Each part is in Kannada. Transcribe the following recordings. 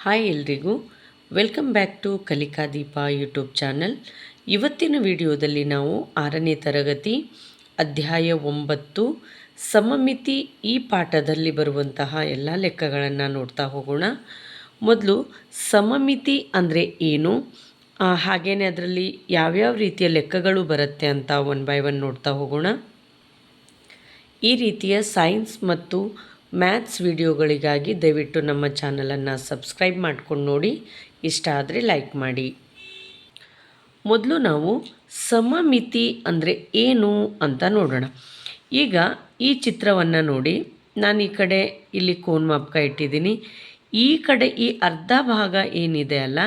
ಹಾಯ್ ಎಲ್ರಿಗೂ ವೆಲ್ಕಮ್ ಬ್ಯಾಕ್ ಟು ಕಲಿಕಾ ದೀಪ ಯೂಟ್ಯೂಬ್ ಚಾನಲ್. ಇವತ್ತಿನ ವಿಡಿಯೋದಲ್ಲಿ ನಾವು 6ನೇ ತರಗತಿ ಅಧ್ಯಾಯ 9 ಸಮಮಿತಿ ಈ ಪಾಠದಲ್ಲಿ ಬರುವಂತಹ ಎಲ್ಲ ಲೆಕ್ಕಗಳನ್ನು ನೋಡ್ತಾ ಹೋಗೋಣ. ಮೊದಲು ಸಮಮಿತಿ ಅಂದರೆ ಏನು, ಹಾಗೆಯೇ ಅದರಲ್ಲಿ ಯಾವ್ಯಾವ ರೀತಿಯ ಲೆಕ್ಕಗಳು ಬರುತ್ತೆ ಅಂತ ಒನ್ ಬೈ ಒನ್ ನೋಡ್ತಾ ಹೋಗೋಣ. ಈ ರೀತಿಯ ಸೈನ್ಸ್ ಮತ್ತು ಮ್ಯಾಥ್ಸ್ ವಿಡಿಯೋಗಳಿಗಾಗಿ ದಯವಿಟ್ಟು ನಮ್ಮ ಚಾನಲನ್ನು ಸಬ್ಸ್ಕ್ರೈಬ್ ಮಾಡ್ಕೊಂಡು ನೋಡಿ. ಇಷ್ಟ ಆದರೆ ಲೈಕ್ ಮಾಡಿ. ಮೊದಲು ನಾವು ಸಮಮಿತಿ ಅಂದರೆ ಏನು ಅಂತ ನೋಡೋಣ. ಈಗ ಈ ಚಿತ್ರವನ್ನು ನೋಡಿ, ನಾನು ಈ ಕಡೆ ಇಲ್ಲಿ ಕೋನ್ ಮಾಪಕ ಇಟ್ಟಿದ್ದೀನಿ. ಈ ಕಡೆ ಈ ಅರ್ಧ ಭಾಗ ಏನಿದೆ ಅಲ್ಲ,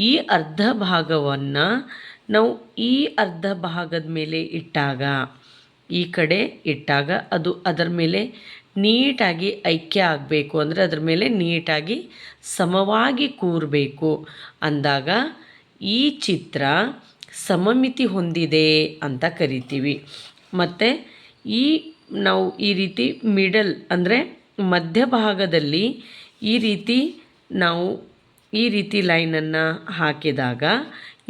ಈ ಅರ್ಧ ಭಾಗವನ್ನು ನಾವು ಈ ಅರ್ಧ ಭಾಗದ ಮೇಲೆ ಇಟ್ಟಾಗ, ಈ ಕಡೆ ಇಟ್ಟಾಗ ಅದು ಅದರ ಮೇಲೆ ನೀಟಾಗಿ ಐಕ್ಯ ಆಗಬೇಕು, ಅಂದರೆ ಅದರ ಮೇಲೆ ನೀಟಾಗಿ ಸಮವಾಗಿ ಕೂರಬೇಕು ಅಂದಾಗ ಈ ಚಿತ್ರ ಸಮಮಿತಿ ಹೊಂದಿದೆ ಅಂತ ಕರಿತೀವಿ. ಮತ್ತು ನಾವು ಈ ರೀತಿ ಮಿಡಲ್ ಅಂದರೆ ಮಧ್ಯಭಾಗದಲ್ಲಿ ನಾವು ಈ ರೀತಿ ಲೈನನ್ನು ಹಾಕಿದಾಗ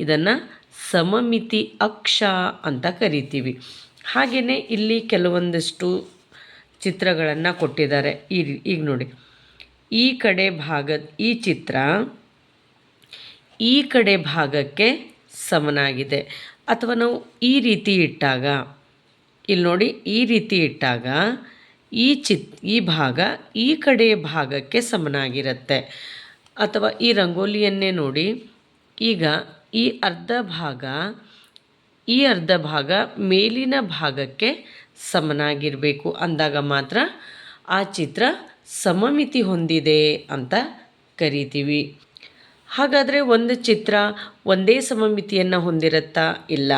ಇದನ್ನು ಸಮಮಿತಿ ಅಕ್ಷ ಅಂತ ಕರಿತೀವಿ. ಹಾಗೆಯೇ ಇಲ್ಲಿ ಕೆಲವೊಂದಷ್ಟು ಚಿತ್ರಗಳನ್ನು ಕೊಟ್ಟಿದ್ದಾರೆ. ಈಗ ನೋಡಿ, ಈ ಕಡೆ ಭಾಗದ ಈ ಚಿತ್ರ ಈ ಕಡೆ ಭಾಗಕ್ಕೆ ಸಮನಾಗಿದೆ. ಅಥವಾ ನಾವು ಈ ರೀತಿ ಇಟ್ಟಾಗ, ಇಲ್ಲಿ ನೋಡಿ, ಈ ರೀತಿ ಇಟ್ಟಾಗ ಈ ಭಾಗ ಈ ಕಡೆ ಭಾಗಕ್ಕೆ ಸಮನಾಗಿರುತ್ತೆ. ಅಥವಾ ಈ ರಂಗೋಲಿಯನ್ನೇ ನೋಡಿ, ಈಗ ಈ ಅರ್ಧ ಭಾಗ ಮೇಲಿನ ಭಾಗಕ್ಕೆ ಸಮನಾಗಿರಬೇಕು ಅಂದಾಗ ಮಾತ್ರ ಆ ಚಿತ್ರ ಸಮಮಿತಿ ಹೊಂದಿದೆ ಅಂತ ಕರಿತೀವಿ. ಹಾಗಾದರೆ ಒಂದು ಚಿತ್ರ ಒಂದೇ ಸಮಮಿತಿಯನ್ನು ಹೊಂದಿರುತ್ತಾ? ಇಲ್ಲ,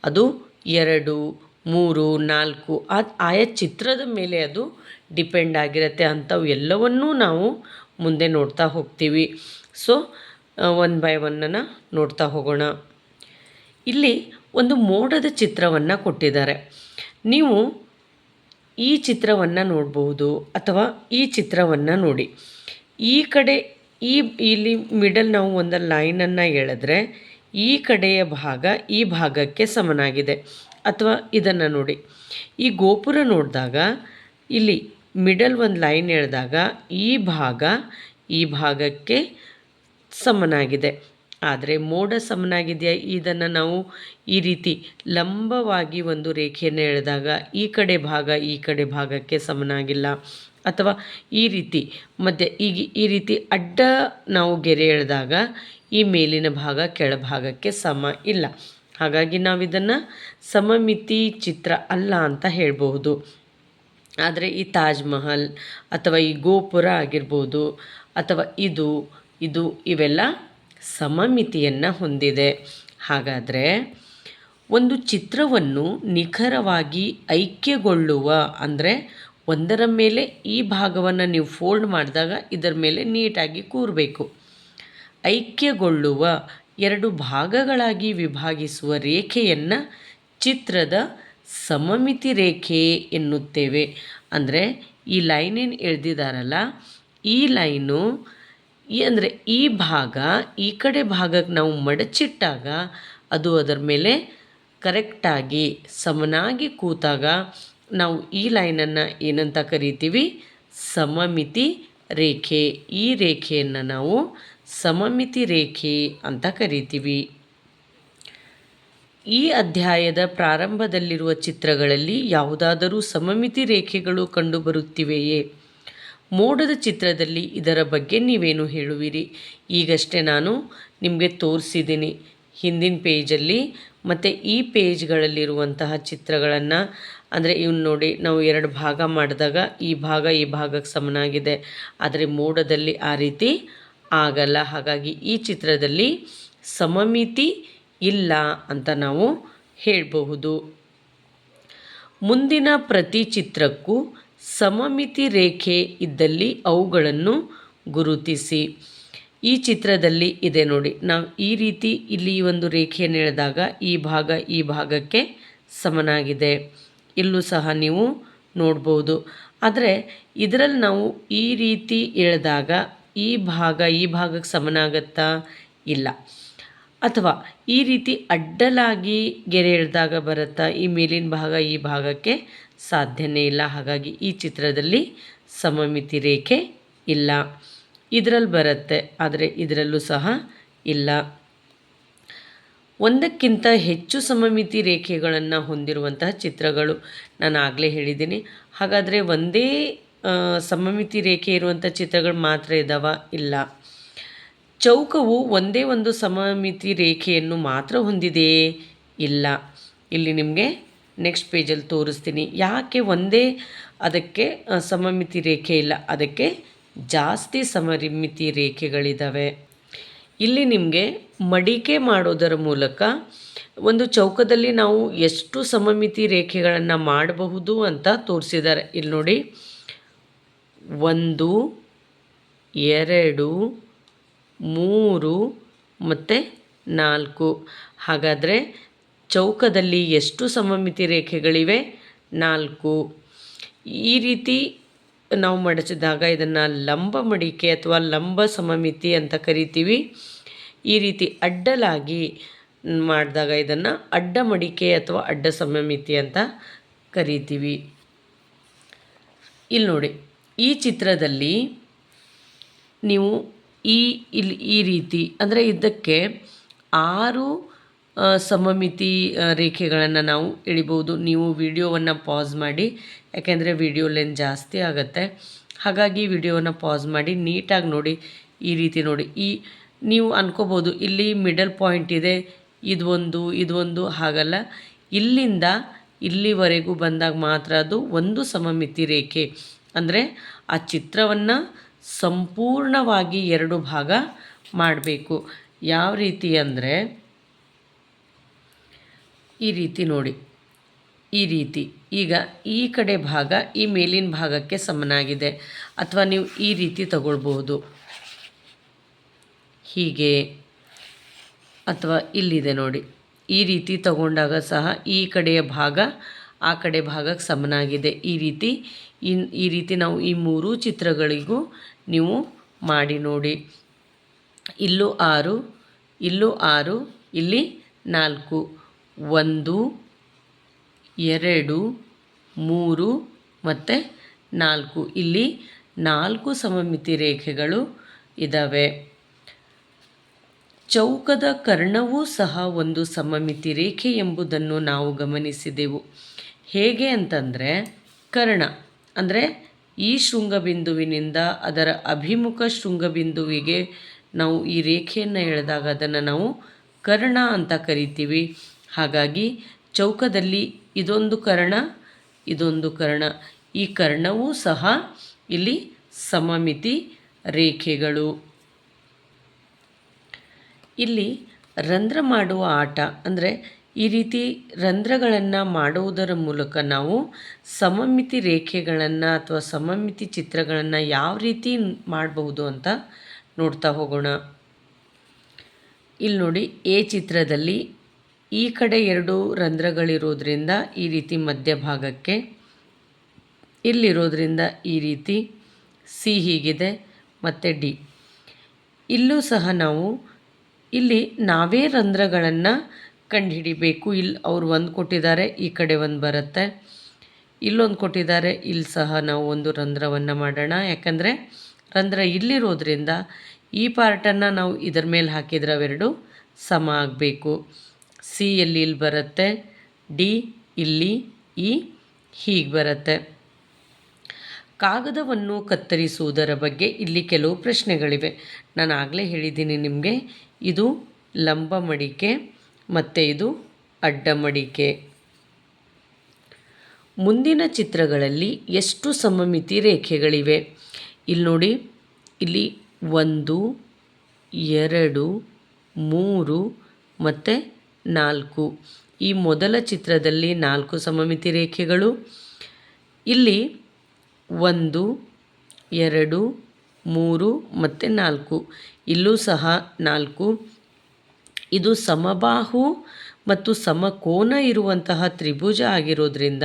ಅದು 2, 3, 4 ಆಯಾ ಚಿತ್ರದ ಮೇಲೆ ಅದು ಡಿಪೆಂಡ್ ಆಗಿರುತ್ತೆ. ಅಂಥವು ಎಲ್ಲವನ್ನೂ ನಾವು ಮುಂದೆ ನೋಡ್ತಾ ಹೋಗ್ತೀವಿ. ಸೊ ಒನ್ ಬೈ ಒನ್ನನ್ನು ನೋಡ್ತಾ ಹೋಗೋಣ. ಇಲ್ಲಿ ಒಂದು ಮೋಡದ ಚಿತ್ರವನ್ನು ಕೊಟ್ಟಿದ್ದಾರೆ. ನೀವು ಈ ಚಿತ್ರವನ್ನು ನೋಡ್ಬೋದು ಅಥವಾ ಈ ಚಿತ್ರವನ್ನು ನೋಡಿ. ಈ ಕಡೆ ಇಲ್ಲಿ ಮಿಡಲ್ ನಾವು ಒಂದು ಲೈನನ್ನು ಎಳೆದ್ರೆ ಈ ಕಡೆಯ ಭಾಗ ಈ ಭಾಗಕ್ಕೆ ಸಮನಾಗಿದೆ. ಅಥವಾ ಇದನ್ನು ನೋಡಿ, ಈ ಗೋಪುರ ನೋಡಿದಾಗ ಇಲ್ಲಿ ಮಿಡಲ್ ಒಂದು ಲೈನ್ ಎಳೆದಾಗ ಈ ಭಾಗಕ್ಕೆ ಸಮನಾಗಿದೆ. ಆದರೆ ಮೋಡ ಸಮನಾಗಿದೆಯಾ? ಇದನ್ನು ನಾವು ಈ ರೀತಿ ಲಂಬವಾಗಿ ಒಂದು ರೇಖೆಯನ್ನು ಎಳೆದಾಗ ಈ ಕಡೆ ಭಾಗಕ್ಕೆ ಸಮನಾಗಿಲ್ಲ. ಅಥವಾ ಈ ರೀತಿ ಈ ರೀತಿ ಅಡ್ಡ ನಾವು ಗೆರೆ ಎಳೆದಾಗ ಈ ಮೇಲಿನ ಭಾಗ ಕೆಳಭಾಗಕ್ಕೆ ಸಮ ಇಲ್ಲ. ಹಾಗಾಗಿ ನಾವು ಇದನ್ನು ಸಮಮಿತಿ ಚಿತ್ರ ಅಲ್ಲ ಅಂತ ಹೇಳ್ಬಹುದು. ಆದರೆ ಈ ತಾಜ್ ಮಹಲ್ ಅಥವಾ ಈ ಗೋಪುರ ಆಗಿರ್ಬೋದು, ಅಥವಾ ಇವೆಲ್ಲ ಸಮಮಿತಿಯನ್ನು ಹೊಂದಿದೆ. ಹಾಗಾದರೆ ಒಂದು ಚಿತ್ರವನ್ನು ನಿಖರವಾಗಿ ಐಕ್ಯಗೊಳ್ಳುವ, ಅಂದರೆ ಒಂದರ ಮೇಲೆ ಈ ಭಾಗವನ್ನು ನೀವು ಫೋಲ್ಡ್ ಮಾಡಿದಾಗ ಇದರ ಮೇಲೆ ನೀಟಾಗಿ ಕೂರಬೇಕು. ಐಕ್ಯಗೊಳ್ಳುವ 2 ಭಾಗಗಳಾಗಿ ವಿಭಾಗಿಸುವ ರೇಖೆಯನ್ನು ಚಿತ್ರದ ಸಮಮಿತಿ ರೇಖೆ ಎನ್ನುತ್ತೇವೆ. ಅಂದರೆ ಈ ಲೈನ್ ಏನು ಎಳೆದಿದ್ದಾರಲ್ಲ, ಈ ಲೈನು ಅಂದರೆ ಈ ಭಾಗ ಈ ಕಡೆ ಭಾಗಕ್ಕೆ ನಾವು ಮಡಚಿಟ್ಟಾಗ ಅದು ಅದರ ಮೇಲೆ ಕರೆಕ್ಟಾಗಿ ಸಮನಾಗಿ ಕೂತಾಗ ನಾವು ಈ ಲೈನನ್ನು ಏನಂತ ಕರಿತೀವಿ? ಸಮಮಿತಿ ರೇಖೆ. ಈ ರೇಖೆಯನ್ನು ನಾವು ಸಮಮಿತಿ ರೇಖೆ ಅಂತ ಕರಿತೀವಿ. ಈ ಅಧ್ಯಾಯದ ಪ್ರಾರಂಭದಲ್ಲಿರುವ ಚಿತ್ರಗಳಲ್ಲಿ ಯಾವುದಾದರೂ ಸಮಮಿತಿ ರೇಖೆಗಳು ಕಂಡುಬರುತ್ತಿವೆಯೇ? ಮೋಡದ ಚಿತ್ರದಲ್ಲಿ ಇದರ ಬಗ್ಗೆ ನೀವೇನು ಹೇಳುವಿರಿ? ಈಗಷ್ಟೇ ನಾನು ನಿಮಗೆ ತೋರಿಸಿದ್ದೀನಿ ಹಿಂದಿನ ಪೇಜಲ್ಲಿ. ಮತ್ತು ಈ ಪೇಜ್ಗಳಲ್ಲಿರುವಂತಹ ಚಿತ್ರಗಳನ್ನು, ಅಂದರೆ ಇವ್ನು ನೋಡಿ, ನಾವು 2 ಭಾಗ ಮಾಡಿದಾಗ ಈ ಭಾಗಕ್ಕೆ ಸಮನಾಗಿದೆ. ಆದರೆ ಮೋಡದಲ್ಲಿ ಆ ರೀತಿ ಆಗಲ್ಲ. ಹಾಗಾಗಿ ಈ ಚಿತ್ರದಲ್ಲಿ ಸಮಮಿತಿ ಇಲ್ಲ ಅಂತ ನಾವು ಹೇಳಬಹುದು. ಮುಂದಿನ ಪ್ರತಿ ಚಿತ್ರಕ್ಕೂ ಸಮಮಿತಿ ರೇಖೆ ಇದ್ದಲ್ಲಿ ಅವುಗಳನ್ನು ಗುರುತಿಸಿ. ಈ ಚಿತ್ರದಲ್ಲಿ ಇದೆ ನೋಡಿ, ನಾವು ಈ ರೀತಿ ಇಲ್ಲಿ ಒಂದು ರೇಖೆಯನ್ನು ಎಳೆದಾಗ ಈ ಭಾಗಕ್ಕೆ ಸಮನಾಗಿದೆ. ಇಲ್ಲೂ ಸಹ ನೀವು ನೋಡ್ಬೋದು. ಆದರೆ ಇದರಲ್ಲಿ ನಾವು ಈ ರೀತಿ ಎಳೆದಾಗ ಈ ಭಾಗಕ್ಕೆ ಸಮನಾಗತ್ತಾ? ಇಲ್ಲ. ಅಥವಾ ಈ ರೀತಿ ಅಡ್ಡಲಾಗಿ ಗೆರೆ ಎಳೆದಾಗ ಬರುತ್ತಾ? ಈ ಮೇಲಿನ ಭಾಗ ಈ ಭಾಗಕ್ಕೆ ಸಾಧ್ಯನೇ ಇಲ್ಲ. ಹಾಗಾಗಿ ಈ ಚಿತ್ರದಲ್ಲಿ ಸಮಮಿತಿ ರೇಖೆ ಇಲ್ಲ. ಇದರಲ್ಲಿ ಬರುತ್ತೆ, ಆದರೆ ಇದರಲ್ಲೂ ಸಹ ಇಲ್ಲ. ಒಂದಕ್ಕಿಂತ ಹೆಚ್ಚು ಸಮಮಿತಿ ರೇಖೆಗಳನ್ನು ಹೊಂದಿರುವಂತಹ ಚಿತ್ರಗಳು ನಾನು ಆಗಲೇ ಹೇಳಿದ್ದೀನಿ. ಹಾಗಾದರೆ ಒಂದೇ ಸಮಮಿತಿ ರೇಖೆ ಇರುವಂಥ ಚಿತ್ರಗಳು ಮಾತ್ರ ಇದ್ದಾವ? ಇಲ್ಲ. ಚೌಕವು ಒಂದೇ ಒಂದು ಸಮಮಿತಿ ರೇಖೆಯನ್ನು ಮಾತ್ರ ಹೊಂದಿದೆಯೇ? ಇಲ್ಲ. ಇಲ್ಲಿ ನಿಮಗೆ ನೆಕ್ಸ್ಟ್ ಪೇಜಲ್ಲಿ ತೋರಿಸ್ತೀನಿ ಯಾಕೆ ಒಂದೇ ಅದಕ್ಕೆ ಸಮಮಿತಿ ರೇಖೆ ಇಲ್ಲ. ಅದಕ್ಕೆ ಜಾಸ್ತಿ ಸಮಮಿತಿ ರೇಖೆಗಳಿದ್ದಾವೆ. ಇಲ್ಲಿ ನಿಮಗೆ ಮಡಿಕೆ ಮಾಡೋದರ ಮೂಲಕ ಒಂದು ಚೌಕದಲ್ಲಿ ನಾವು ಎಷ್ಟು ಸಮಮಿತಿ ರೇಖೆಗಳನ್ನು ಮಾಡಬಹುದು ಅಂತ ತೋರಿಸಿದ್ದಾರೆ. ಇಲ್ಲಿ ನೋಡಿ, 1 2 3 ಮತ್ತು 4. ಹಾಗಾದರೆ ಚೌಕದಲ್ಲಿ ಎಷ್ಟು ಸಮಮಿತಿ ರೇಖೆಗಳಿವೆ? 4. ಈ ರೀತಿ ನಾವು ಮಡಚಿದಾಗ ಇದನ್ನು ಲಂಬ ಮಡಿಕೆ ಅಥವಾ ಲಂಬ ಸಮಮಿತಿ ಅಂತ ಕರಿತೀವಿ. ಈ ರೀತಿ ಅಡ್ಡಲಾಗಿ ಮಾಡಿದಾಗ ಇದನ್ನು ಅಡ್ಡ ಮಡಿಕೆ ಅಥವಾ ಅಡ್ಡ ಸಮಮಿತಿ ಅಂತ ಕರಿತೀವಿ. ಇಲ್ಲಿ ನೋಡಿ, ಈ ಚಿತ್ರದಲ್ಲಿ ನೀವು ಇಲ್ಲಿ ಈ ರೀತಿ ಅಂದರೆ ಇದಕ್ಕೆ 6 ಸಮಮಿತಿ ರೇಖೆಗಳನ್ನು ನಾವು ಎಳಿಬೋದು. ನೀವು ವಿಡಿಯೋವನ್ನು ಪಾಸ್ ಮಾಡಿ, ಯಾಕೆಂದರೆ ವಿಡಿಯೋ ಲೆಂತ್ ಜಾಸ್ತಿ ಆಗುತ್ತೆ. ಹಾಗಾಗಿ ವಿಡಿಯೋವನ್ನು ಪಾಸ್ ಮಾಡಿ ನೀಟಾಗಿ ನೋಡಿ. ಈ ರೀತಿ ನೋಡಿ, ನೀವು ಅನ್ಕೋಬೋದು ಇಲ್ಲಿ ಮಿಡಲ್ ಪಾಯಿಂಟ್ ಇದೆ, ಇದೊಂದು ಹಾಗಲ್ಲ. ಇಲ್ಲಿಂದ ಇಲ್ಲಿವರೆಗೂ ಬಂದಾಗ ಮಾತ್ರ ಅದು ಒಂದು ಸಮಮಿತಿ ರೇಖೆ. ಅಂದರೆ ಆ ಚಿತ್ರವನ್ನು ಸಂಪೂರ್ಣವಾಗಿ 2 ಭಾಗ ಮಾಡಬೇಕು. ಯಾವ ರೀತಿ ಅಂದರೆ ಈ ರೀತಿ ನೋಡಿ, ಈ ರೀತಿ. ಈಗ ಈ ಕಡೆ ಭಾಗ ಈ ಮೇಲಿನ ಭಾಗಕ್ಕೆ ಸಮನಾಗಿದೆ. ಅಥವಾ ನೀವು ಈ ರೀತಿ ತಗೊಳ್ಬಹುದು, ಹೀಗೆ. ಅಥವಾ ಇಲ್ಲಿದೆ ನೋಡಿ, ಈ ರೀತಿ ತಗೊಂಡಾಗ ಸಹ ಈ ಕಡೆಯ ಭಾಗ ಆ ಕಡೆ ಭಾಗಕ್ಕೆ ಸಮನಾಗಿದೆ. ಈ ರೀತಿ ನಾವು ಈ 3 ಚಿತ್ರಗಳಿಗೂ ನೀವು ಮಾಡಿ ನೋಡಿ. ಇಲ್ಲೂ 6, ಇಲ್ಲೂ 6, ಇಲ್ಲಿ 4. 1 2 3 ಮತ್ತು 4. ಇಲ್ಲಿ 4 ಸಮಮಿತಿ ರೇಖೆಗಳು ಇದ್ದಾವೆ. ಚೌಕದ ಕರ್ಣವೂ ಸಹ ಒಂದು ಸಮಮಿತಿ ರೇಖೆ ಎಂಬುದನ್ನು ನಾವು ಗಮನಿಸಿದೆವು. ಹೇಗೆ ಅಂತಂದರೆ, ಕರ್ಣ ಅಂದರೆ ಈ ಶೃಂಗಬಿಂದುವಿನಿಂದ ಅದರ ಅಭಿಮುಖ ಶೃಂಗಬಿಂದುವಿಗೆ ನಾವು ಈ ರೇಖೆಯನ್ನು ಎಳೆದಾಗ ಅದನ್ನು ನಾವು ಕರ್ಣ ಅಂತ ಕರಿತೀವಿ. ಹಾಗಾಗಿ ಚೌಕದಲ್ಲಿ ಇದೊಂದು ಕರ್ಣ, ಇದೊಂದು ಕರ್ಣ. ಈ ಕರ್ಣವೂ ಸಹ ಇಲ್ಲಿ ಸಮಮಿತಿ ರೇಖೆಗಳು. ಇಲ್ಲಿ ರಂಧ್ರ ಮಾಡುವ ಆಟ ಅಂದರೆ ಈ ರೀತಿ ರಂಧ್ರಗಳನ್ನು ಮಾಡುವುದರ ಮೂಲಕ ನಾವು ಸಮಮಿತಿ ರೇಖೆಗಳನ್ನು ಅಥವಾ ಸಮಮಿತಿ ಚಿತ್ರಗಳನ್ನು ಯಾವ ರೀತಿ ಮಾಡಬಹುದು ಅಂತ ನೋಡ್ತಾ ಹೋಗೋಣ. ಇಲ್ಲಿ ನೋಡಿ, ಎ ಚಿತ್ರದಲ್ಲಿ ಈ ಕಡೆ 2 ರಂಧ್ರಗಳಿರೋದ್ರಿಂದ ಈ ರೀತಿ ಮಧ್ಯಭಾಗಕ್ಕೆ, ಇಲ್ಲಿರೋದ್ರಿಂದ ಈ ರೀತಿ, ಸಿ ಹೀಗಿದೆ ಮತ್ತು ಡಿ. ಇಲ್ಲೂ ಸಹ ನಾವು ನಾವೇ ರಂಧ್ರಗಳನ್ನು ಕಂಡುಹಿಡಿಬೇಕು. ಇಲ್ಲಿ ಅವರು ಒಂದು ಕೊಟ್ಟಿದ್ದಾರೆ, ಈ ಕಡೆ ಒಂದು ಬರುತ್ತೆ. ಇಲ್ಲೊಂದು ಕೊಟ್ಟಿದ್ದಾರೆ, ಇಲ್ಲಿ ಸಹ ನಾವು ಒಂದು ರಂಧ್ರವನ್ನು ಮಾಡೋಣ. ಯಾಕಂದರೆ ರಂಧ್ರ ಇಲ್ಲಿರೋದ್ರಿಂದ ಈ ಪಾರ್ಟನ್ನು ನಾವು ಇದರ ಮೇಲೆ ಹಾಕಿದರೆ ಅವೆರಡು ಸಮ ಆಗಬೇಕು. ಸಿ ಇಲ್ಲಿ ಬರುತ್ತೆ, ಡಿ ಇಲ್ಲಿ, ಇ ಹೀಗೆ ಬರುತ್ತೆ. ಕಾಗದವನ್ನು ಕತ್ತರಿಸುವುದರ ಬಗ್ಗೆ ಇಲ್ಲಿ ಕೆಲವು ಪ್ರಶ್ನೆಗಳಿವೆ. ನಾನು ಆಗಲೇ ಹೇಳಿದ್ದೀನಿ ನಿಮಗೆ, ಇದು ಲಂಬ ಮಡಿಕೆ ಮತ್ತು ಇದು ಅಡ್ಡ ಮಡಿಕೆ. ಮುಂದಿನ ಚಿತ್ರಗಳಲ್ಲಿ ಎಷ್ಟು ಸಮಮಿತಿ ರೇಖೆಗಳಿವೆ? ಇಲ್ಲಿ ನೋಡಿ, ಇಲ್ಲಿ 1 2 3 ಮತ್ತು 4. ಈ ಮೊದಲ ಚಿತ್ರದಲ್ಲಿ 4 ಸಮಮಿತಿ ರೇಖೆಗಳು. ಇಲ್ಲಿ 1 2 3 ಮತ್ತು 4. ಇಲ್ಲೂ ಸಹ 4. ಇದು ಸಮಬಾಹು ಮತ್ತು ಸಮಕೋನ ಇರುವಂತಹ ತ್ರಿಭುಜ ಆಗಿರೋದ್ರಿಂದ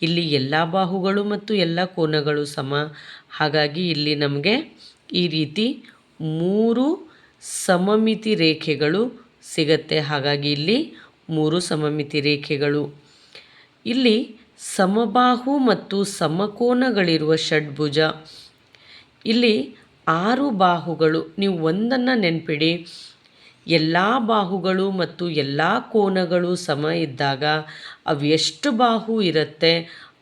ಇಲ್ಲಿ ಎಲ್ಲ ಬಾಹುಗಳು ಮತ್ತು ಎಲ್ಲ ಕೋನಗಳು ಸಮ. ಹಾಗಾಗಿ ಇಲ್ಲಿ ನಮಗೆ ಈ ರೀತಿ 3 ಸಮಮಿತಿ ರೇಖೆಗಳು ಸಿಗತ್ತೆ. ಹಾಗಾಗಿ ಇಲ್ಲಿ 3 ಸಮಮಿತಿ ರೇಖೆಗಳು. ಇಲ್ಲಿ ಸಮಬಾಹು ಮತ್ತು ಸಮಕೋನಗಳಿರುವ ಷಡ್ಭುಜ. ಇಲ್ಲಿ 6 ಬಾಹುಗಳು. ನೀವು ಒಂದನ್ನು ನೆನಪಿಡಿ, ಎಲ್ಲ ಬಾಹುಗಳು ಮತ್ತು ಎಲ್ಲ ಕೋನಗಳು ಸಮ ಇದ್ದಾಗ ಅವು ಎಷ್ಟು ಬಾಹು ಇರುತ್ತೆ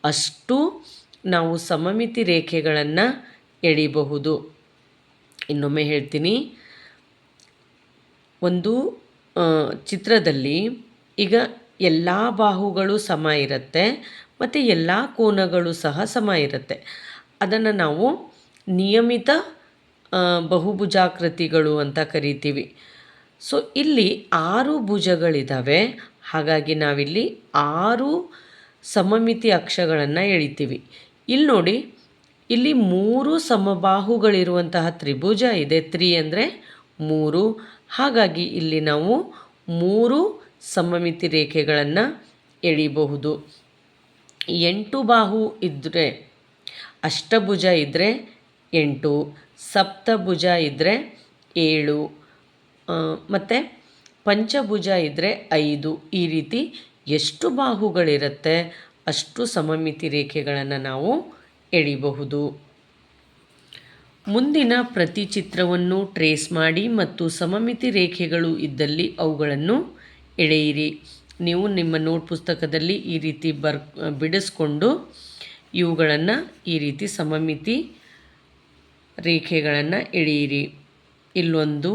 ಅಷ್ಟು ನಾವು ಸಮಮಿತಿ ರೇಖೆಗಳನ್ನು ಎಳಿಬಹುದು. ಇನ್ನೊಮ್ಮೆ ಹೇಳ್ತೀನಿ, ಒಂದು ಚಿತ್ರದಲ್ಲಿ ಈಗ ಎಲ್ಲ ಬಾಹುಗಳು ಸಮ ಇರುತ್ತೆ ಮತ್ತು ಎಲ್ಲ ಕೋನಗಳು ಸಹ ಸಮ ಇರುತ್ತೆ. ಅದನ್ನು ನಾವು ನಿಯಮಿತ ಬಹುಭುಜಾಕೃತಿಗಳು ಅಂತ ಕರಿತೀವಿ. ಸೊ ಇಲ್ಲಿ 6 ಭುಜಗಳಿದ್ದಾವೆ. ಹಾಗಾಗಿ ನಾವಿಲ್ಲಿ 6 ಸಮಮಿತಿ ಅಕ್ಷಗಳನ್ನು ಎಳಿತೀವಿ. ಇಲ್ಲಿ ನೋಡಿ, ಇಲ್ಲಿ 3 ಸಮಬಾಹುಗಳಿರುವಂತಹ ತ್ರಿಭುಜ ಇದೆ. 3 ಅಂದರೆ 3. ಹಾಗಾಗಿ ಇಲ್ಲಿ ನಾವು 3 ಸಮಮಿತಿ ರೇಖೆಗಳನ್ನು ಎಳಿಬಹುದು. 8 ಬಾಹು ಇದ್ದರೆ, ಅಷ್ಟಭುಜ ಇದ್ದರೆ 8, ಸಪ್ತಭುಜ ಇದ್ದರೆ 7 ಮತ್ತು ಪಂಚಭುಜ ಇದ್ದರೆ 5. ಈ ರೀತಿ ಎಷ್ಟು ಬಾಹುಗಳಿರುತ್ತೆ ಅಷ್ಟು ಸಮಮಿತಿ ರೇಖೆಗಳನ್ನು ನಾವು ಎಳಿಬಹುದು. ಮುಂದಿನ ಪ್ರತಿ ಚಿತ್ರವನ್ನು ಟ್ರೇಸ್ ಮಾಡಿ ಮತ್ತು ಸಮಮಿತಿ ರೇಖೆಗಳು ಇದ್ದಲ್ಲಿ ಅವುಗಳನ್ನು ಎಳೆಯಿರಿ. ನೀವು ನಿಮ್ಮ ನೋಟ್ ಪುಸ್ತಕದಲ್ಲಿ ಈ ರೀತಿ ಬಿಡಿಸ್ಕೊಂಡು ಇವುಗಳನ್ನು ಈ ರೀತಿ ಸಮಮಿತಿ ರೇಖೆಗಳನ್ನು ಎಳೆಯಿರಿ. ಇಲ್ಲೊಂದು,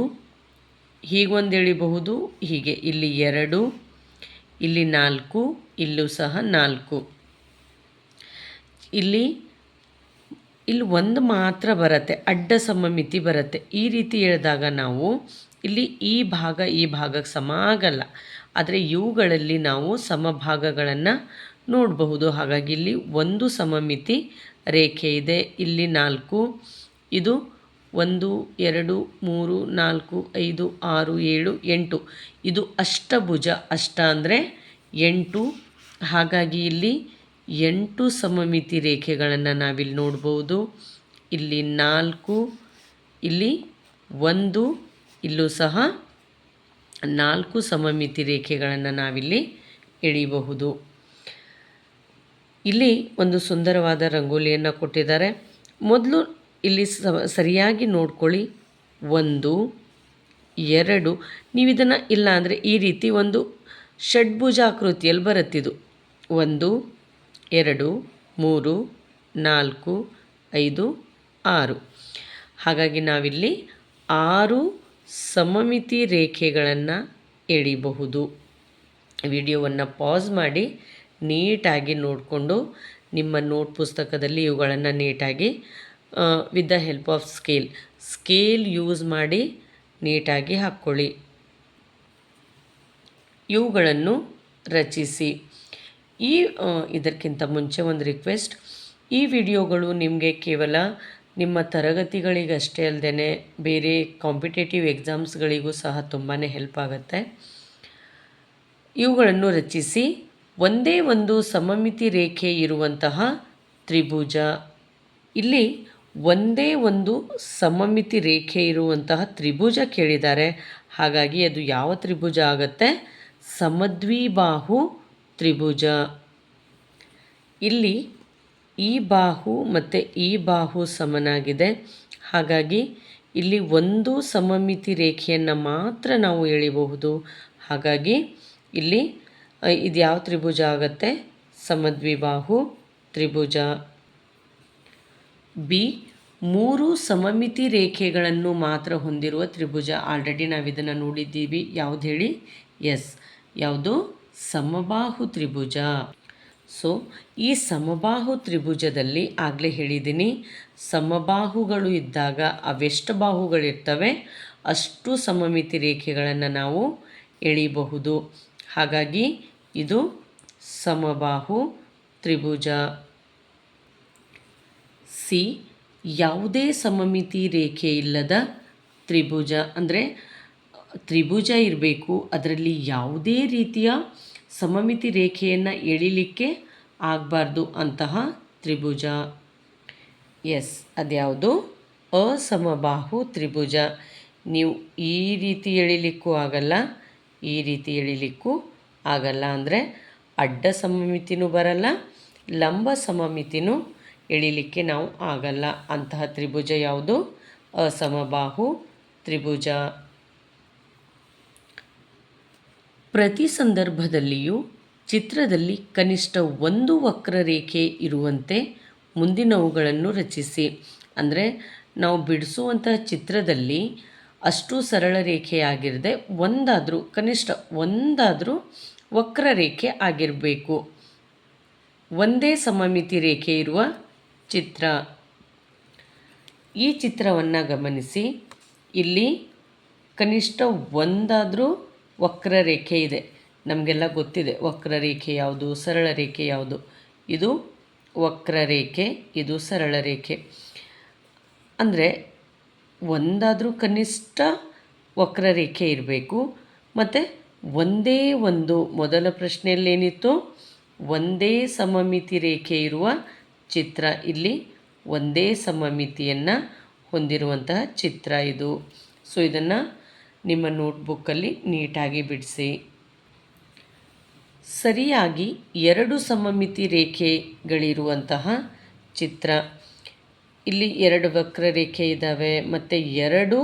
ಹೀಗೊಂದು ಎಳಿಬಹುದು, ಹೀಗೆ ಇಲ್ಲಿ 2, ಇಲ್ಲಿ 4, ಇಲ್ಲೂ ಸಹ 4. ಇಲ್ಲಿ ಒಂದು ಮಾತ್ರ ಬರುತ್ತೆ, ಅಡ್ಡ ಸಮಮಿತಿ ಬರುತ್ತೆ. ಈ ರೀತಿ ಎಳೆದಾಗ ನಾವು ಇಲ್ಲಿ ಈ ಭಾಗಕ್ಕೆ ಸಮ ಆಗಲ್ಲ. ಆದರೆ ಇವುಗಳಲ್ಲಿ ನಾವು ಸಮಭಾಗಗಳನ್ನು ನೋಡಬಹುದು. ಹಾಗಾಗಿ ಇಲ್ಲಿ ಒಂದು ಸಮಮಿತಿ ರೇಖೆ ಇದೆ. ಇಲ್ಲಿ 4, ಇದು 1, 2, 3, 4, 5, 6, 7, 8. ಇದು ಅಷ್ಟಭುಜ. ಅಷ್ಟ ಅಂದರೆ 8. ಹಾಗಾಗಿ ಇಲ್ಲಿ 8 ಸಮಮಿತಿ ರೇಖೆಗಳನ್ನು ನಾವಿಲ್ಲಿ ನೋಡ್ಬೋದು. ಇಲ್ಲಿ 4, ಇಲ್ಲಿ 1, ಇಲ್ಲೂ ಸಹ 4 ಸಮಮಿತಿ ರೇಖೆಗಳನ್ನು ನಾವಿಲ್ಲಿ ಎಳಿಬಹುದು. ಇಲ್ಲಿ ಒಂದು ಸುಂದರವಾದ ರಂಗೋಲಿಯನ್ನು ಕೊಟ್ಟಿದ್ದಾರೆ. ಮೊದಲು ಇಲ್ಲಿ ಸರಿಯಾಗಿ ನೋಡ್ಕೊಳ್ಳಿ. 1, 2, ನೀವು ಇದನ್ನು ಇಲ್ಲ ಅಂದರೆ ಈ ರೀತಿ ಒಂದು ಷಡ್ಭುಜಾಕೃತಿಯಲ್ಲಿ ಬರುತ್ತಿದ್ದು. 1, 2, 3, 4, 5, 6. ಹಾಗಾಗಿ ನಾವಿಲ್ಲಿ 6 ಸಮಮಿತಿ ರೇಖೆಗಳನ್ನು ಎಳಿಬಹುದು. ವಿಡಿಯೋವನ್ನು ಪಾಸ್ ಮಾಡಿ ನೀಟಾಗಿ ನೋಡಿಕೊಂಡು ನಿಮ್ಮ ನೋಟ್ ಪುಸ್ತಕದಲ್ಲಿ ಇವುಗಳನ್ನು ನೀಟಾಗಿ with the help of scale use ಮಾಡಿ ನೀಟಾಗಿ ಹಾಕ್ಕೊಳ್ಳಿ. ಇವುಗಳನ್ನು ರಚಿಸಿ. ಇದಕ್ಕಿಂತ ಮುಂಚೆ ಒಂದು ರಿಕ್ವೆಸ್ಟ್, ಈ ವಿಡಿಯೋಗಳು ನಿಮಗೆ ಕೇವಲ ನಿಮ್ಮ ತರಗತಿಗಳಿಗಷ್ಟೇ ಅಲ್ಲದೆ ಬೇರೆ ಕಾಂಪಿಟೇಟಿವ್ ಎಕ್ಸಾಮ್ಸ್ಗಳಿಗೂ ಸಹ ತುಂಬಾ ಹೆಲ್ಪ್ ಆಗುತ್ತೆ. ಇವುಗಳನ್ನು ರಚಿಸಿ. ಒಂದೇ ಒಂದು ಸಮಮಿತಿ ರೇಖೆ ಇರುವಂತಹ ತ್ರಿಭುಜ. ಇಲ್ಲಿ ಒಂದೇ ಒಂದು ಸಮಮಿತಿ ರೇಖೆ ಇರುವಂತಹ ತ್ರಿಭುಜ ಕೇಳಿದ್ದಾರೆ. ಹಾಗಾಗಿ ಅದು ಯಾವ ತ್ರಿಭುಜ ಆಗುತ್ತೆ? ಸಮದ್ವಿಬಾಹು ತ್ರಿಭುಜ. ಇಲ್ಲಿ ಈ ಬಾಹು ಮತ್ತು ಈ ಬಾಹು ಸಮನಾಗಿದೆ. ಹಾಗಾಗಿ ಇಲ್ಲಿ ಒಂದು ಸಮಮಿತಿ ರೇಖೆಯನ್ನು ಮಾತ್ರ ನಾವು ಎಳಿಬಹುದು. ಹಾಗಾಗಿ ಇಲ್ಲಿ ಇದು ಯಾವ ತ್ರಿಭುಜ ಆಗುತ್ತೆ? ಸಮದ್ವಿಬಾಹು ತ್ರಿಭುಜ. ಬಿ, 3 ಸಮಮಿತಿ ರೇಖೆಗಳನ್ನು ಮಾತ್ರ ಹೊಂದಿರುವ ತ್ರಿಭುಜ. ಆಲ್ರೆಡಿ ನಾವು ಇದನ್ನು ನೋಡಿದ್ದೀವಿ. ಯಾವುದು ಹೇಳಿ? ಎಸ್, ಯಾವುದು? ಸಮಬಾಹು ತ್ರಿಭುಜ. ಸೊ ಈ ಸಮಬಾಹು ತ್ರಿಭುಜದಲ್ಲಿ ಆಗಲೇ ಹೇಳಿದ್ದೀನಿ, ಸಮಬಾಹುಗಳು ಇದ್ದಾಗ ಅವೆಷ್ಟು ಬಾಹುಗಳಿರ್ತವೆ ಅಷ್ಟು ಸಮಮಿತಿ ರೇಖೆಗಳನ್ನು ನಾವು ಎಳಿಬಹುದು. ಹಾಗಾಗಿ ಇದು ಸಮಬಾಹು ತ್ರಿಭುಜ. ಸಿ, ಯಾವುದೇ ಸಮಮಿತಿ ರೇಖೆ ಇಲ್ಲದ ತ್ರಿಭುಜ. ಅಂದರೆ ತ್ರಿಭುಜ ಇರಬೇಕು, ಅದರಲ್ಲಿ ಯಾವುದೇ ರೀತಿಯ ಸಮಮಿತಿ ರೇಖೆಯನ್ನು ಎಳಿಲಿಕ್ಕೆ ಆಗಬಾರ್ದು ಅಂತಹ ತ್ರಿಭುಜ. ಎಸ್, ಅದ್ಯಾವುದು? ಅಸಮಬಾಹು ತ್ರಿಭುಜ. ನೀವು ಈ ರೀತಿ ಎಳಿಲಿಕ್ಕೂ ಆಗಲ್ಲ, ಈ ರೀತಿ ಎಳಿಲಿಕ್ಕೂ ಆಗಲ್ಲ. ಅಂದರೆ ಅಡ್ಡ ಸಮಮಿತಿನೂ ಬರಲ್ಲ, ಲಂಬ ಸಮಮಿತಿನೂ ಎಳಿಲಿಕ್ಕೆ ನಾವು ಆಗಲ್ಲ. ಅಂತಹ ತ್ರಿಭುಜ ಯಾವುದು? ಅಸಮಬಾಹು ತ್ರಿಭುಜ. ಪ್ರತಿ ಸಂದರ್ಭದಲ್ಲಿಯೂ ಚಿತ್ರದಲ್ಲಿ ಕನಿಷ್ಠ ಒಂದು ವಕ್ರರೇಖೆ ಇರುವಂತೆ ಮುಂದಿನವುಗಳನ್ನು ರಚಿಸಿ. ಅಂದರೆ ನಾವು ಬಿಡಿಸುವಂತಹ ಚಿತ್ರದಲ್ಲಿ ಅಷ್ಟು ಸರಳ ರೇಖೆಯಾಗಿರದೆ ಒಂದಾದರೂ, ಕನಿಷ್ಠ ಒಂದಾದರೂ ವಕ್ರರೇಖೆ ಆಗಿರಬೇಕು. ಒಂದೇ ಸಮಮಿತಿ ರೇಖೆ ಇರುವ ಚಿತ್ರ. ಈ ಚಿತ್ರವನ್ನು ಗಮನಿಸಿ. ಇಲ್ಲಿ ಕನಿಷ್ಠ ಒಂದಾದರೂ ವಕ್ರರೇಖೆ ಇದೆ. ನಮಗೆಲ್ಲ ಗೊತ್ತಿದೆ ವಕ್ರರೇಖೆ ಯಾವುದು, ಸರಳ ರೇಖೆ ಯಾವುದು. ಇದು ವಕ್ರರೇಖೆ, ಇದು ಸರಳ ರೇಖೆ. ಅಂದರೆ ಒಂದಾದರೂ ಕನಿಷ್ಠ ವಕ್ರರೇಖೆ ಇರಬೇಕು. ಮತ್ತು ಒಂದೇ ಒಂದು, ಮೊದಲ ಪ್ರಶ್ನೆಯಲ್ಲೇನಿತ್ತು? ಒಂದೇ ಸಮಮಿತಿ ರೇಖೆ ಇರುವ ಚಿತ್ರ. ಇಲ್ಲಿ ಒಂದೇ ಸಮಮಿತಿಯನ್ನು ಹೊಂದಿರುವಂತಹ ಚಿತ್ರ ಇದು. ಸೊ ಇದನ್ನು ನಿಮ್ಮ ನೋಟ್ಬುಕ್ಕಲ್ಲಿ ನೀಟಾಗಿ ಬಿಡಿಸಿ. ಸರಿಯಾಗಿ ಎರಡು ಸಮಮಿತಿ ರೇಖೆಗಳಿರುವಂತಹ ಚಿತ್ರ. ಇಲ್ಲಿ ಎರಡು ವಕ್ರರೇಖೆ ಇದ್ದಾವೆ ಮತ್ತು ಎರಡು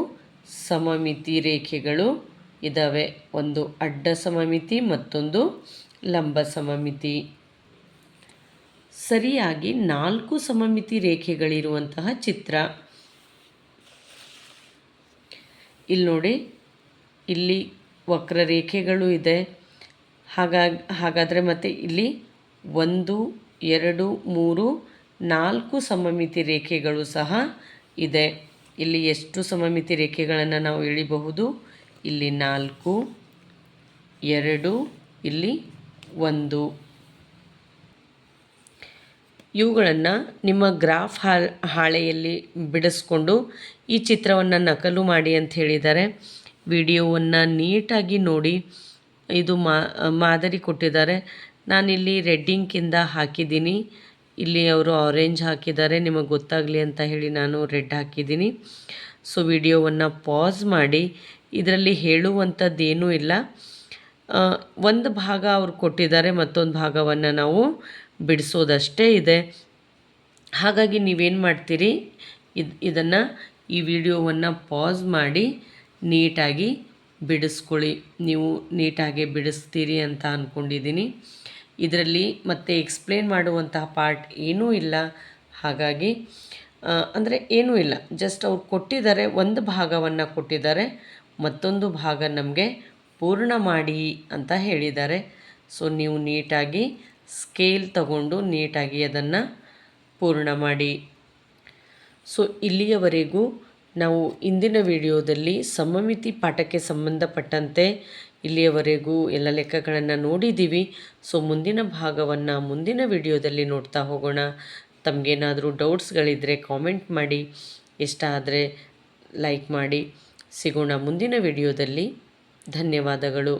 ಸಮಮಿತಿ ರೇಖೆಗಳು ಇದ್ದಾವೆ. ಒಂದು ಅಡ್ಡ ಸಮಮಿತಿ, ಮತ್ತೊಂದು ಲಂಬ ಸಮಮಿತಿ. ಸರಿಯಾಗಿ 4 ಸಮಮಿತಿ ರೇಖೆಗಳಿರುವಂತಹ ಚಿತ್ರ. ಇಲ್ಲಿ ನೋಡಿ, ಇಲ್ಲಿ ವಕ್ರರೇಖೆಗಳು ಇದೆ. ಹಾಗಾದರೆ ಮತ್ತೆ ಇಲ್ಲಿ 1, 2, 3, 4 ಸಮಮಿತಿ ರೇಖೆಗಳು ಸಹ ಇದೆ. ಇಲ್ಲಿ ಎಷ್ಟು ಸಮಮಿತಿ ರೇಖೆಗಳನ್ನು ನಾವು ಎಳಿಬಹುದು? ಇಲ್ಲಿ 4, 2, ಇಲ್ಲಿ 1. ಇವುಗಳನ್ನು ನಿಮ್ಮ ಗ್ರಾಫ್ ಹಾಳೆಯಲ್ಲಿ ಬಿಡಿಸ್ಕೊಂಡು ಈ ಚಿತ್ರವನ್ನು ನಕಲು ಮಾಡಿ ಅಂತ ಹೇಳಿದ್ದಾರೆ. ವಿಡಿಯೋವನ್ನು ನೀಟಾಗಿ ನೋಡಿ. ಇದು ಮಾದರಿ ಕೊಟ್ಟಿದ್ದಾರೆ. ನಾನಿಲ್ಲಿ ರೆಡ್ ಇಂಕಿಂದ ಹಾಕಿದ್ದೀನಿ. ಇಲ್ಲಿ ಅವರು ಆರೆಂಜ್ ಹಾಕಿದ್ದಾರೆ, ನಿಮಗೆ ಗೊತ್ತಾಗಲಿ ಅಂತ ಹೇಳಿ ನಾನು ರೆಡ್ ಹಾಕಿದ್ದೀನಿ. ಸೊ ವಿಡಿಯೋವನ್ನು ಪಾಸ್ ಮಾಡಿ. ಇದರಲ್ಲಿ ಹೇಳುವಂಥದ್ದೇನೂ ಇಲ್ಲ. ಒಂದು ಭಾಗ ಅವರು ಕೊಟ್ಟಿದ್ದಾರೆ, ಮತ್ತೊಂದು ಭಾಗವನ್ನು ನಾವು ಬಿಡಿಸೋದಷ್ಟೇ ಇದೆ. ಹಾಗಾಗಿ ನೀವೇನು ಮಾಡ್ತೀರಿ, ಇದನ್ನು ಈ ವಿಡಿಯೋವನ್ನು ಪಾಸ್ ಮಾಡಿ ನೀಟಾಗಿ ಬಿಡಿಸ್ಕೊಳ್ಳಿ. ನೀವು ನೀಟಾಗಿ ಬಿಡಿಸ್ತೀರಿ ಅಂತ ಅಂದ್ಕೊಂಡಿದ್ದೀನಿ. ಇದರಲ್ಲಿ ಮತ್ತೆ ಎಕ್ಸ್ಪ್ಲೇನ್ ಮಾಡುವಂತಹ ಪಾರ್ಟ್ ಏನೂ ಇಲ್ಲ. ಹಾಗಾಗಿ ಅಂದರೆ ಏನೂ ಇಲ್ಲ, ಜಸ್ಟ್ ಅವ್ರು ಕೊಟ್ಟಿದ್ದಾರೆ, ಒಂದು ಭಾಗವನ್ನು ಕೊಟ್ಟಿದ್ದಾರೆ, ಮತ್ತೊಂದು ಭಾಗ ನಮಗೆ ಪೂರ್ಣ ಮಾಡಿ ಅಂತ ಹೇಳಿದ್ದಾರೆ. ಸೊ ನೀವು ನೀಟಾಗಿ ಸ್ಕೇಲ್ ತಗೊಂಡು ನೀಟಾಗಿ ಅದನ್ನು ಪೂರ್ಣ ಮಾಡಿ. ಸೊ ಇಲ್ಲಿಯವರೆಗೂ ನಾವು ಇಂದಿನ ವಿಡಿಯೋದಲ್ಲಿ ಸಮಮಿತಿ ಪಾಠಕ್ಕೆ ಸಂಬಂಧಪಟ್ಟಂತೆ ಇಲ್ಲಿಯವರೆಗೂ ಎಲ್ಲ ಲೆಕ್ಕಗಳನ್ನು ನೋಡಿದ್ದೀವಿ. ಸೊ ಮುಂದಿನ ಭಾಗವನ್ನು ಮುಂದಿನ ವಿಡಿಯೋದಲ್ಲಿ ನೋಡ್ತಾ ಹೋಗೋಣ. ತಮಗೇನಾದರೂ ಡೌಟ್ಸ್ಗಳಿದ್ದರೆ ಕಾಮೆಂಟ್ ಮಾಡಿ, ಇಷ್ಟ ಆದರೆ ಲೈಕ್ ಮಾಡಿ. ಸಿಗೋಣ ಮುಂದಿನ ವಿಡಿಯೋದಲ್ಲಿ. ಧನ್ಯವಾದಗಳು.